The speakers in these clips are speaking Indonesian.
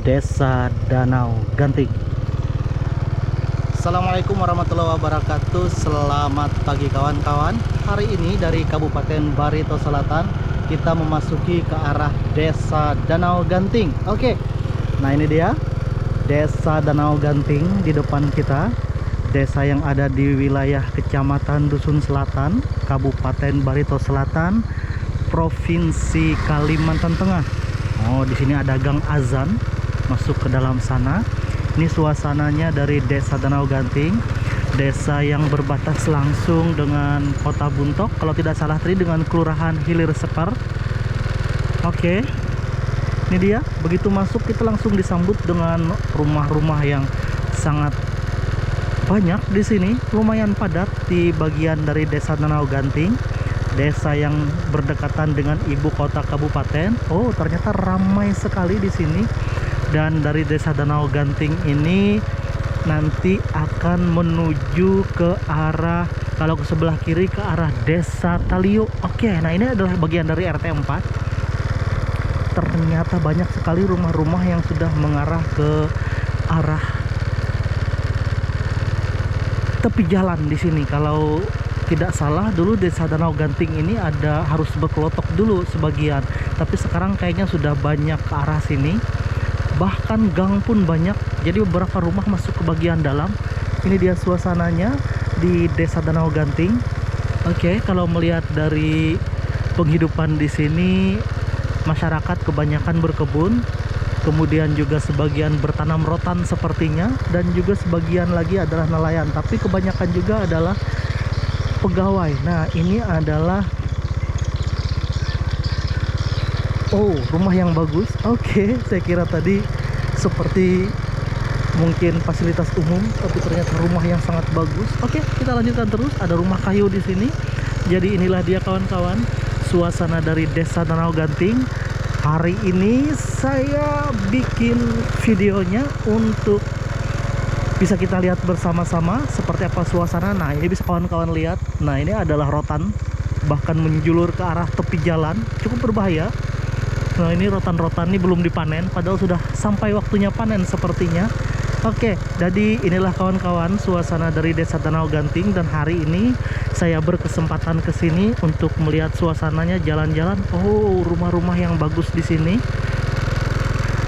Desa Danau Ganting. Assalamualaikum warahmatullahi wabarakatuh. Selamat pagi kawan-kawan. Hari ini dari Kabupaten Barito Selatan kita memasuki ke arah Desa Danau Ganting. Oke. Nah, ini dia Desa Danau Ganting di depan kita. Desa yang ada di wilayah Kecamatan Dusun Selatan, Kabupaten Barito Selatan, Provinsi Kalimantan Tengah. Oh, di sini ada gang azan masuk ke dalam sana. Ini suasananya dari Desa Danau Ganting, desa yang berbatas langsung dengan Kota Buntok, kalau tidak salah tadi dengan Kelurahan Hilir Sekar. Oke. Ini dia, begitu masuk kita langsung disambut dengan rumah-rumah yang sangat banyak di sini, lumayan padat di bagian dari Desa Danau Ganting. Desa yang berdekatan dengan ibu kota kabupaten. Oh, ternyata ramai sekali di sini. Dan dari Desa Danau Ganting ini nanti akan menuju ke arah, kalau ke sebelah kiri ke arah Desa Talio. Oke, nah ini adalah bagian dari RT 4. Ternyata banyak sekali rumah-rumah yang sudah mengarah ke arah tepi jalan di sini. Kalau tidak salah dulu Desa Danau Ganting ini ada harus berkelotok dulu sebagian, tapi sekarang kayaknya sudah banyak ke arah sini. Bahkan gang pun banyak, jadi beberapa rumah masuk ke bagian dalam. Ini dia suasananya di Desa Danau Ganting. Oke, kalau melihat dari penghidupan di sini, masyarakat kebanyakan berkebun, kemudian juga sebagian bertanam rotan sepertinya, dan juga sebagian lagi adalah nelayan, tapi kebanyakan juga adalah pegawai. Nah, ini adalah rumah yang bagus. Oke, saya kira tadi seperti mungkin fasilitas umum, tapi ternyata rumah yang sangat bagus. Oke, kita lanjutkan terus. Ada rumah kayu di sini. Jadi inilah dia kawan-kawan, suasana dari Desa Danau Ganting. Hari ini saya bikin videonya untuk bisa kita lihat bersama-sama seperti apa suasana. Nah, ini bisa kawan-kawan lihat. Nah, ini adalah rotan, bahkan menjulur ke arah tepi jalan, cukup berbahaya. Nah, ini rotan-rotan ini belum dipanen, padahal sudah sampai waktunya panen sepertinya. Oke, jadi inilah kawan-kawan suasana dari Desa Danau Ganting. Dan hari ini saya berkesempatan ke sini untuk melihat suasananya, jalan-jalan. Oh, rumah-rumah yang bagus di sini.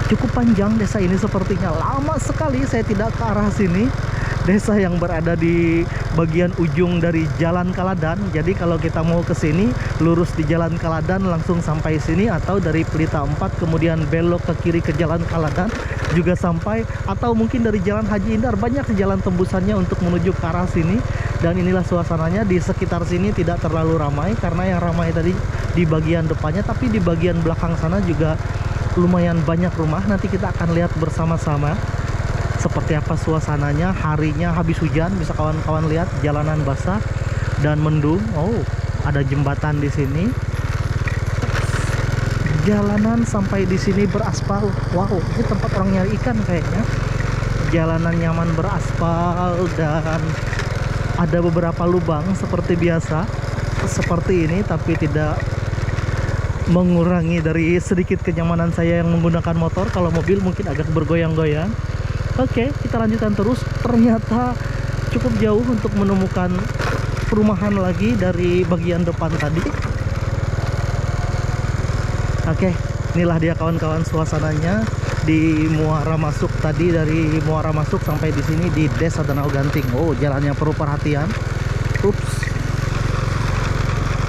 Cukup panjang desa ini sepertinya, lama sekali saya tidak ke arah sini. Desa yang berada di bagian ujung dari Jalan Kaladan. Jadi kalau kita mau ke sini, lurus di Jalan Kaladan langsung sampai sini, atau dari Pelita 4 kemudian belok ke kiri ke Jalan Kaladan juga sampai, atau mungkin dari Jalan Haji Indar. Banyak jalan tembusannya untuk menuju ke arah sini. Dan inilah suasananya di sekitar sini, tidak terlalu ramai karena yang ramai tadi di bagian depannya, tapi di bagian belakang sana juga lumayan banyak rumah. Nanti kita akan lihat bersama-sama seperti apa suasananya. Harinya habis hujan, bisa kawan-kawan lihat jalanan basah dan mendung. Oh, ada jembatan di sini. Jalanan sampai di sini beraspal. Wow, ini tempat orang nyari ikan kayaknya. Jalanan nyaman beraspal dan ada beberapa lubang seperti biasa, seperti ini, tapi tidak mengurangi dari sedikit kenyamanan saya yang menggunakan motor. Kalau mobil mungkin agak bergoyang-goyang. Oke, kita lanjutkan terus. Ternyata cukup jauh untuk menemukan perumahan lagi dari bagian depan tadi. Oke, inilah dia kawan-kawan suasananya di muara masuk tadi. Dari muara masuk sampai di sini di Desa Danau Ganting. Oh, jalannya perlu perhatian. Ups.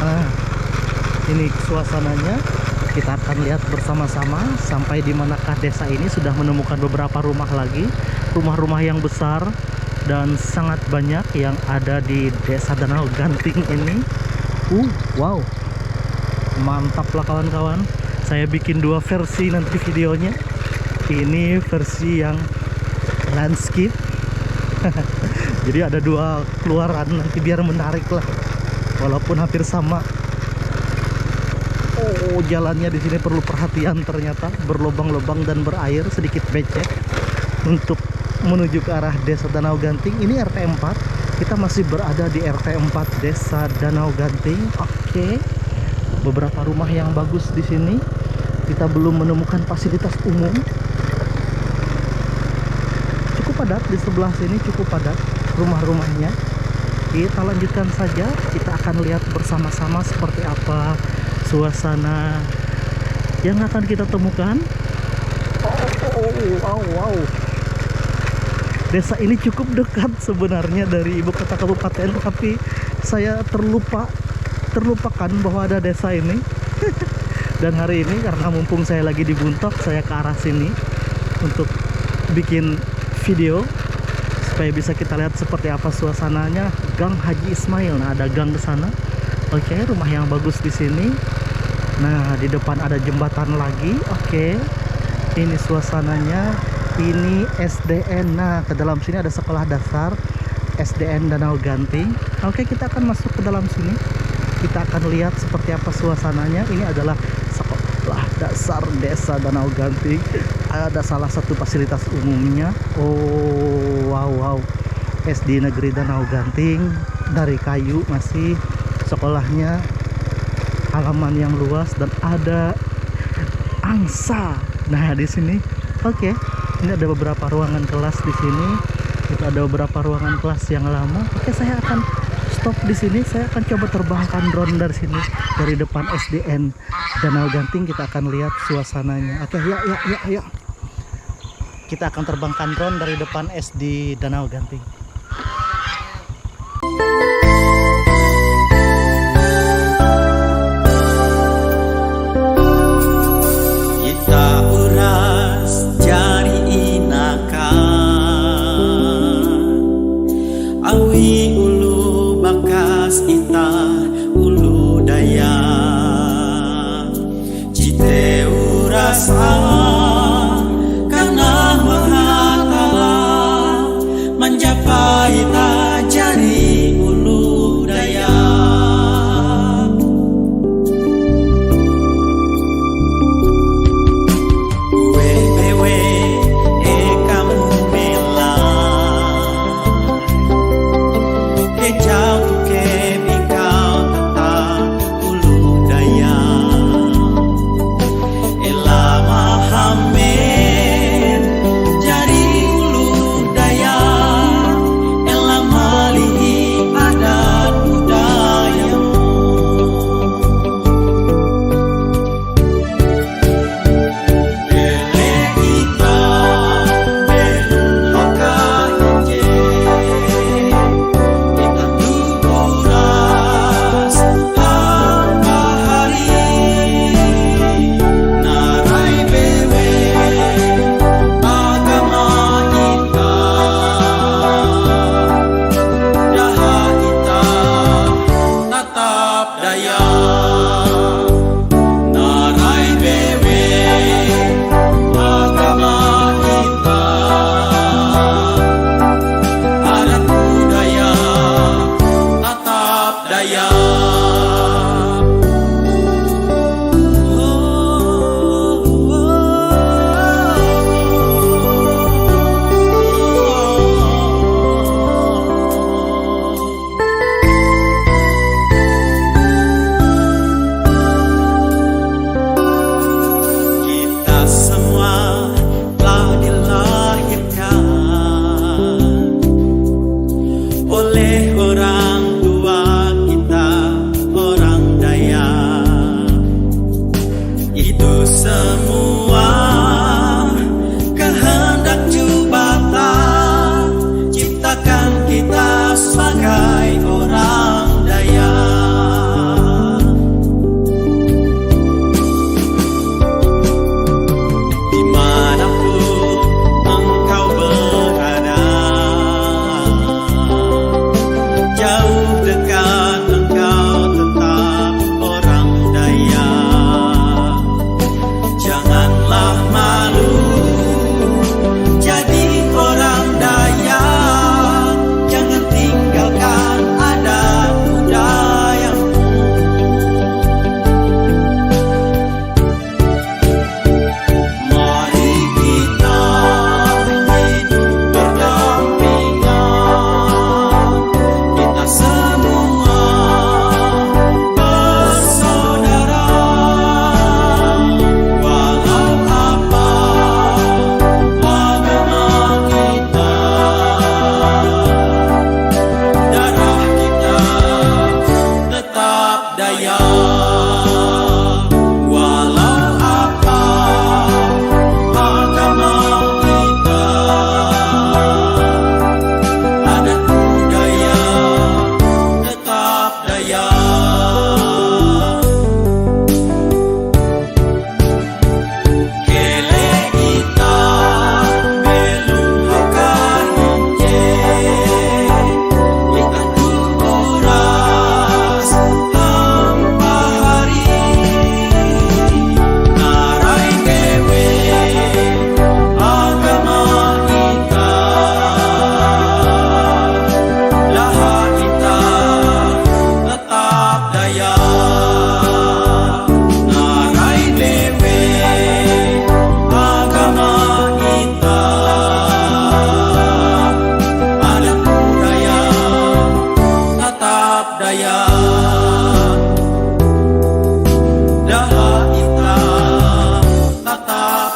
Nah, ini suasananya. Kita akan lihat bersama-sama sampai di manakah desa ini. Sudah menemukan beberapa rumah lagi, rumah-rumah yang besar dan sangat banyak yang ada di Desa Danau Ganting ini. Wow, mantap lah kawan-kawan. Saya bikin dua versi nanti videonya. Ini versi yang landscape. Jadi ada dua keluaran nanti biar menarik lah, walaupun hampir sama. Oh, jalannya di sini perlu perhatian, ternyata berlubang-lubang dan berair, sedikit becek untuk menuju ke arah Desa Danau Ganting. Ini RT 4. Kita masih berada di RT 4 Desa Danau Ganting. Oke. Beberapa rumah yang bagus di sini. Kita belum menemukan fasilitas umum. padat di sebelah sini, cukup padat rumah-rumahnya. Kita lanjutkan saja, kita akan lihat bersama-sama seperti apa suasana yang akan kita temukan. Wow. Desa ini cukup dekat sebenarnya dari ibu kota kabupaten, tapi saya terlupakan bahwa ada desa ini. Dan hari ini karena mumpung saya lagi di Buntok, saya ke arah sini untuk bikin video supaya bisa kita lihat seperti apa suasananya Gang Haji Ismail. Nah, ada gang di sana. Oke, rumah yang bagus di sini. Nah, di depan ada jembatan lagi. Oke. Ini suasananya. Ini SDN. Nah, ke dalam sini ada sekolah dasar SDN Danau Ganting. Oke, kita akan masuk ke dalam sini. Kita akan lihat seperti apa suasananya. Ini adalah sekolah dasar Desa Danau Ganting. Ada salah satu fasilitas umumnya. Oh, wow. SD Negeri Danau Ganting, dari kayu masih sekolahnya. Halaman yang luas dan ada angsa. Nah, di sini. Oke. Ini ada beberapa ruangan kelas di sini. Itu ada beberapa ruangan kelas yang lama. Oke, saya akan stop di sini. Saya akan coba terbangkan drone dari sini, dari depan SDN Danau Ganting. Kita akan lihat suasananya. Oke, ya. Kita akan terbangkan drone dari depan SD Danau Ganting. Kita uras jari awi ulu bakas ita ulu daya cite urasa karena mahatala menjapa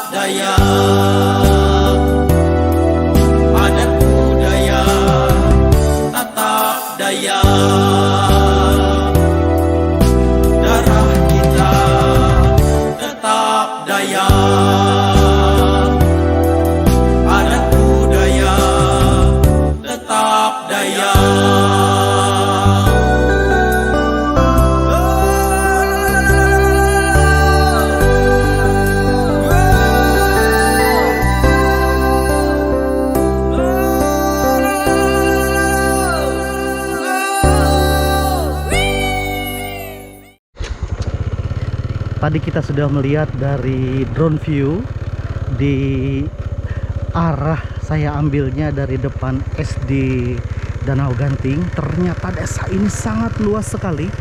Dayak, adat budaya Tatak Dayak, darah kita tetap Dayak, adat budaya tetap Dayak. Tadi kita sudah melihat dari drone view di arah saya ambilnya dari depan SD Danau Ganting. Ternyata desa ini sangat luas sekali.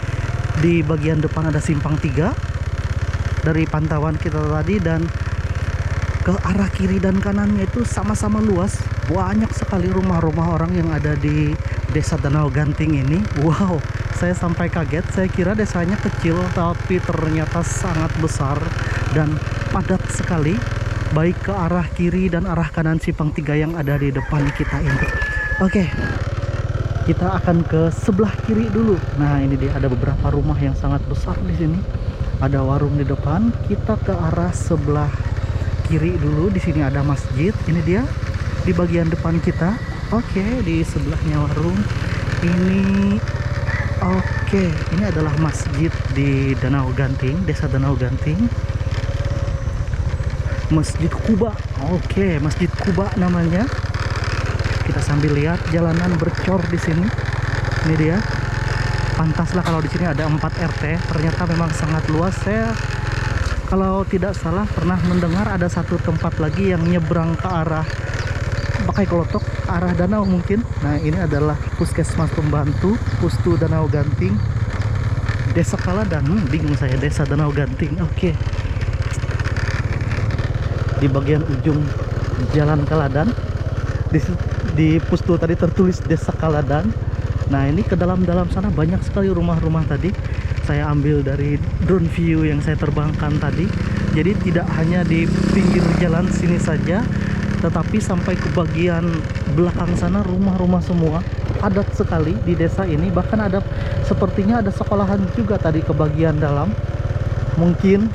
Di bagian depan ada simpang 3 dari pantauan kita tadi, dan ke arah kiri dan kanannya itu sama-sama luas. Banyak sekali rumah-rumah orang yang ada di desa Danau Ganting ini. Wow, saya sampai kaget. Saya kira desanya kecil, tapi ternyata sangat besar dan padat sekali, baik ke arah kiri dan arah kanan simpang 3 yang ada di depan kita ini. Oke, kita akan ke sebelah kiri dulu. Nah, ini dia, ada beberapa rumah yang sangat besar di sini. Ada warung di depan. Kita ke arah sebelah kiri dulu. Di sini ada masjid. Ini dia di bagian depan kita. Oke, di sebelahnya warung. Oke, ini adalah masjid di Danau Ganting, desa Danau Ganting. Masjid Kuba. Oke, Masjid Kuba namanya. Kita sambil lihat jalanan bercor di sini. Ini dia. Pantaslah kalau di sini ada 4 RT. Ternyata memang sangat luas. Saya kalau tidak salah pernah mendengar ada satu tempat lagi yang nyebrang ke arah Pakai Klotok, ke arah danau mungkin. Nah, ini adalah Puskesmas Pembantu Pustu Danau Ganting, Desa Kaladan. Bingung saya, Desa Danau Ganting. Oke. Di bagian ujung Jalan Kaladan, di Pustu tadi tertulis Desa Kaladan. Nah, ini ke dalam-dalam sana banyak sekali rumah-rumah tadi. Saya ambil dari drone view yang saya terbangkan tadi. Jadi tidak hanya di pinggir jalan sini saja, tetapi sampai ke bagian belakang sana rumah-rumah semua. Padat sekali di desa ini. Bahkan ada, sepertinya ada sekolahan juga tadi ke bagian dalam. Mungkin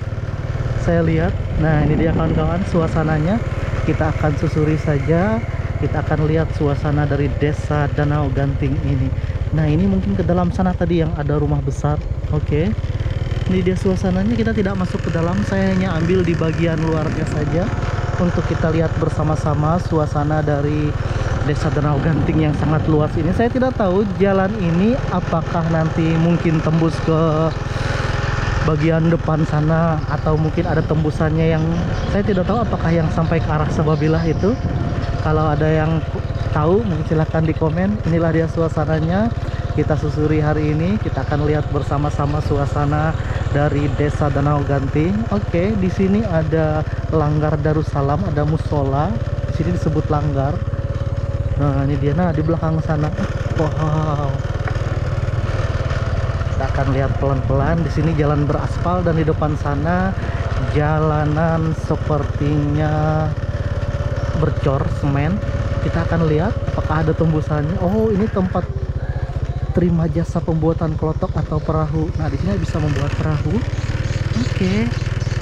saya lihat. Nah, ini dia kawan-kawan suasananya. Kita akan susuri saja. Kita akan lihat suasana dari desa Danau Ganting ini. Nah, ini mungkin ke dalam sana tadi yang ada rumah besar. Oke. Ini dia suasananya. Kita tidak masuk ke dalam. Saya hanya ambil di bagian luarnya saja untuk kita lihat bersama-sama suasana dari desa Danau Ganting yang sangat luas ini. Saya tidak tahu jalan ini apakah nanti mungkin tembus ke bagian depan sana, atau mungkin ada tembusannya yang saya tidak tahu apakah yang sampai ke arah Sababilah itu. Kalau ada yang tahu mungkin silahkan di komen. Inilah dia suasananya. Kita susuri hari ini. Kita akan lihat bersama-sama suasana dari desa Danau Ganting. Oke, di sini ada Langgar Darussalam, ada musola. Di sini disebut Langgar. Nah, ini dia. Nah, di belakang sana. Wow. Kita akan lihat pelan-pelan. Di sini jalan beraspal, dan di depan sana jalanan sepertinya bercor semen. Kita akan lihat apakah ada tembusannya. Oh, ini tempat terima jasa pembuatan klotok atau perahu. Nah, di sini bisa membuat perahu. Oke.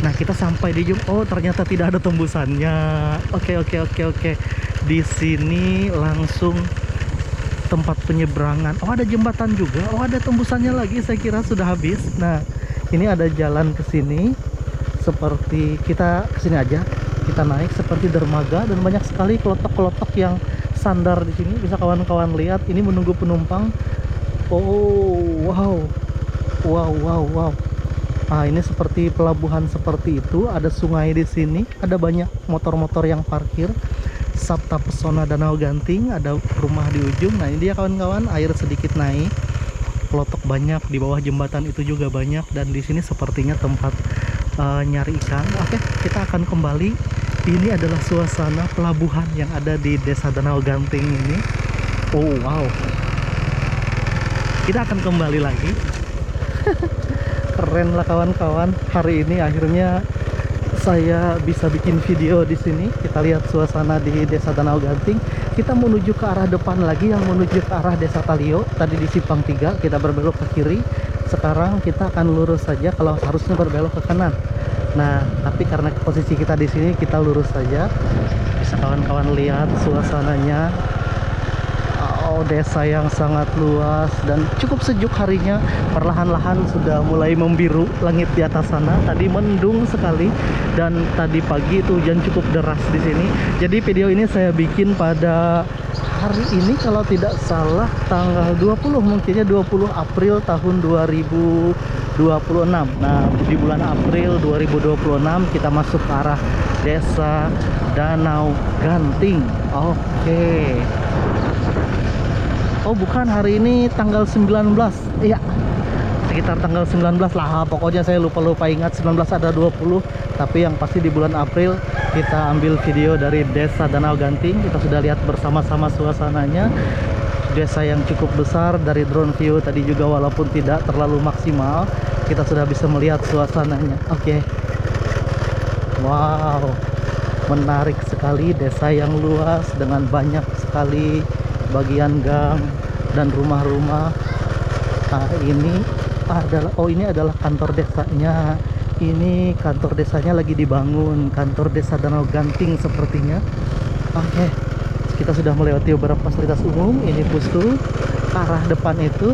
Nah, kita sampai di ujung. Oh, ternyata tidak ada tembusannya. Oke. Di sini langsung tempat penyeberangan. Oh, ada jembatan juga. Oh, ada tembusannya lagi. Saya kira sudah habis. Nah, ini ada jalan ke sini. Seperti kita ke sini aja. Kita naik seperti dermaga, dan banyak sekali klotok-klotok yang sandar di sini. Bisa kawan-kawan lihat. Ini menunggu penumpang. Oh, wow. Ah, ini seperti pelabuhan seperti itu. Ada sungai di sini. Ada banyak motor-motor yang parkir. Sabta Pesona Danau Ganting. Ada rumah di ujung. Nah, ini dia kawan-kawan. Air sedikit naik. Klotok banyak di bawah jembatan itu juga banyak. Dan di sini sepertinya tempat nyari ikan. Oke, kita akan kembali. Ini adalah suasana pelabuhan yang ada di desa Danau Ganting ini. Oh, wow. Kita akan kembali lagi. Keren lah kawan-kawan. Hari ini akhirnya saya bisa bikin video di sini. Kita lihat suasana di Desa Danau Ganting. Kita menuju ke arah depan lagi yang menuju ke arah Desa Talio. Tadi di Simpang 3 kita berbelok ke kiri. Sekarang kita akan lurus saja, kalau harusnya berbelok ke kanan. Nah, tapi karena posisi kita di sini kita lurus saja. Bisa kawan-kawan lihat suasananya. Oh, desa yang sangat luas dan cukup sejuk harinya. Perlahan-lahan sudah mulai membiru langit di atas sana. Tadi mendung sekali dan tadi pagi itu hujan cukup deras di sini. Jadi video ini saya bikin pada hari ini kalau tidak salah tanggal 20, mungkinnya 20 April tahun 2026. Nah, di bulan April 2026 kita masuk ke arah Desa Danau Ganting. Oke. Oh, bukan, hari ini tanggal 19. Iya, sekitar tanggal 19 lah. Pokoknya saya lupa ingat 19 ada 20. Tapi yang pasti di bulan April kita ambil video dari Desa Danau Ganting. Kita sudah lihat bersama-sama suasananya. Desa yang cukup besar dari drone view tadi juga, walaupun tidak terlalu maksimal, kita sudah bisa melihat suasananya. Oke. Wow, menarik sekali, desa yang luas dengan banyak sekali bagian gang dan rumah-rumah. Nah, ini adalah kantor desanya. Ini kantor desanya lagi dibangun, kantor Desa Danau Ganting sepertinya. Oke, kita sudah melewati beberapa fasilitas umum. Ini pustu ke arah depan itu,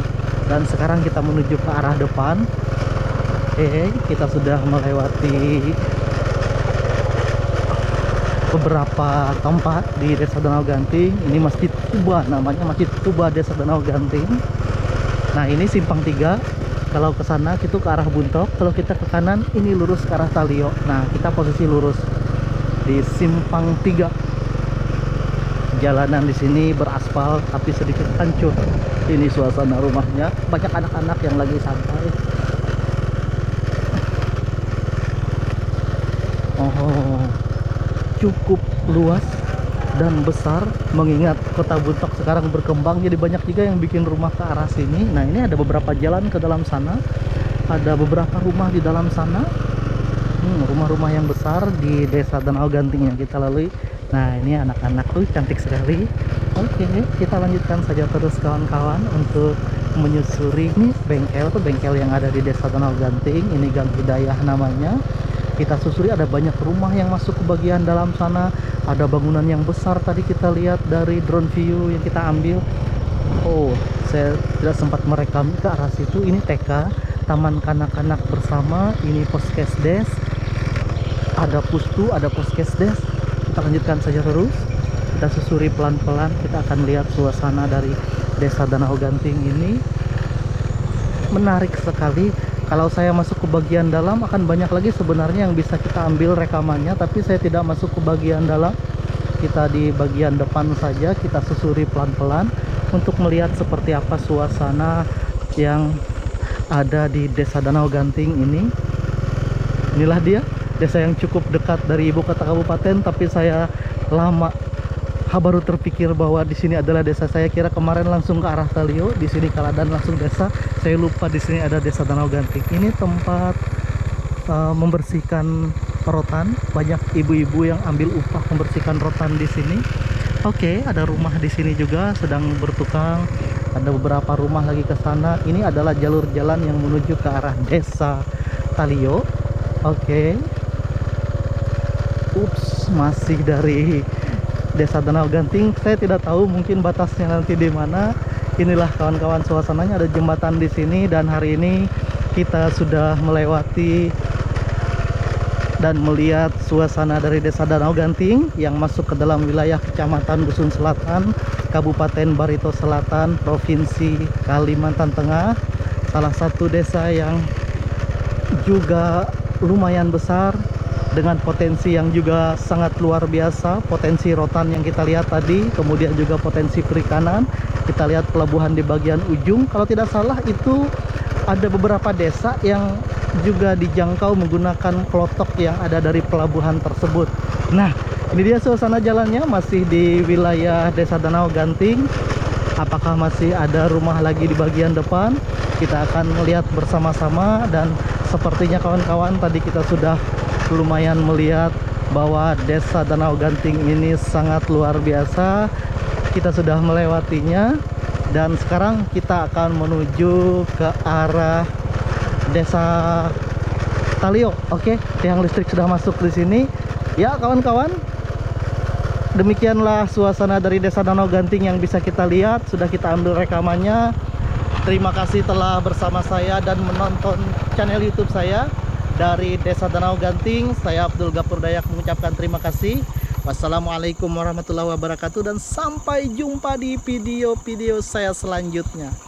dan sekarang kita menuju ke arah depan. Oke, kita sudah melewati beberapa tempat di Desa Danau Ganting. Ini Masjid Tuba, namanya Masjid Tuba Desa Danau Ganting. Nah, ini Simpang 3. Kalau ke sana itu ke arah Buntok. Kalau kita ke kanan ini lurus ke arah Talio. Nah, kita posisi lurus di Simpang 3. Jalanan di sini beraspal tapi sedikit hancur. Ini suasana rumahnya, banyak anak-anak yang lagi santai. Oh, cukup luas dan besar, mengingat kota Buntok sekarang berkembang, jadi banyak juga yang bikin rumah ke arah sini. Nah, ini ada beberapa jalan ke dalam sana, ada beberapa rumah di dalam sana. Rumah-rumah yang besar di Desa Danau Ganting yang kita lalui. Nah, ini anak-anak tuh cantik sekali. Oke, kita lanjutkan saja terus kawan-kawan untuk menyusuri ini bengkel yang ada di Desa Danau Ganting. Ini Gang Hidayah namanya. Kita susuri, ada banyak rumah yang masuk ke bagian dalam sana. Ada bangunan yang besar tadi kita lihat dari drone view yang kita ambil. Oh, saya tidak sempat merekam ke arah situ. Ini TK, Taman Kanak-kanak Bersama. Ini Poskesdes. Ada pustu, ada Poskesdes. Kita lanjutkan saja terus. Kita susuri pelan-pelan. Kita akan lihat suasana dari Desa Danau Ganting ini. Menarik sekali. Kalau saya masuk ke bagian dalam akan banyak lagi sebenarnya yang bisa kita ambil rekamannya, tapi saya tidak masuk ke bagian dalam. Kita di bagian depan saja, kita susuri pelan-pelan untuk melihat seperti apa suasana yang ada di Desa Danau Ganting ini. Inilah dia, desa yang cukup dekat dari ibu kota kabupaten, tapi saya baru terpikir bahwa di sini adalah desa. Saya kira kemarin langsung ke arah Talio, di sini Kaladan langsung desa. Saya lupa di sini ada Desa Danau Ganting. Ini tempat membersihkan rotan. Banyak ibu-ibu yang ambil upah membersihkan rotan di sini. Oke, ada rumah di sini juga sedang bertukang. Ada beberapa rumah lagi ke sana. Ini adalah jalur jalan yang menuju ke arah Desa Talio. Oke. Ups, masih dari Desa Danau Ganting. Saya tidak tahu, mungkin batasnya nanti di mana. Inilah kawan-kawan suasananya, ada jembatan di sini, dan hari ini kita sudah melewati dan melihat suasana dari Desa Danau Ganting yang masuk ke dalam wilayah Kecamatan Dusun Selatan, Kabupaten Barito Selatan, Provinsi Kalimantan Tengah. Salah satu desa yang juga lumayan besar dengan potensi yang juga sangat luar biasa. Potensi rotan yang kita lihat tadi, kemudian juga potensi perikanan. Kita lihat pelabuhan di bagian ujung. Kalau tidak salah itu ada beberapa desa yang juga dijangkau menggunakan klotok yang ada dari pelabuhan tersebut. Nah, ini dia suasana jalannya, masih di wilayah Desa Danau Ganting. Apakah masih ada rumah lagi di bagian depan? Kita akan melihat bersama-sama, dan sepertinya kawan-kawan tadi kita sudah lumayan melihat bahwa Desa Danau Ganting ini sangat luar biasa. Kita sudah melewatinya dan sekarang kita akan menuju ke arah Desa Talio. Oke, tiang listrik sudah masuk di sini. Ya kawan-kawan, demikianlah suasana dari Desa Danau Ganting yang bisa kita lihat. Sudah kita ambil rekamannya. Terima kasih telah bersama saya dan menonton channel YouTube saya dari Desa Danau Ganting. Saya Abdul Gapur Dayak mengucapkan terima kasih. Wassalamualaikum warahmatullahi wabarakatuh dan sampai jumpa di video-video saya selanjutnya.